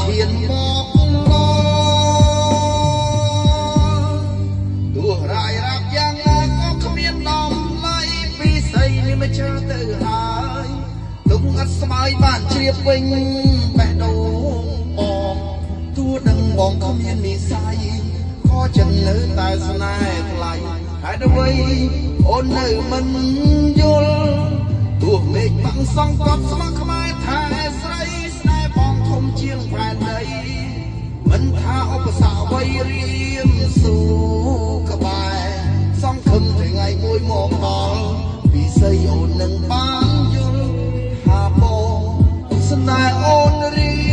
ឈានមកទោះរាយរាប់យ៉ាងណាក៏គ្មានដំឡៃពីស្អីនេះមិនចាទៅហើយទុកអត់ស្បើយបានជ្រាបវិញបេះដូងបងទោះដឹងបងគ្មាននិស័យខកចិត្តនៅតែស្នេហ៍ថ្លៃហេតុអ្វីអូននៅមិនយល់ទោះមេឃបាំងសង្កត់ស្មោះខ្មែរថាស្រីស្នេហ៍បងធំជាងផែនដីមិនថាឧបសគ្គអ្វីរៀមស៊ូក្បែរសង្ឃឹមថ្ងៃមួយមកដល់ពីស្អីអូននឹងបានយល់ថាបងស្នេហ៍អូនរៀ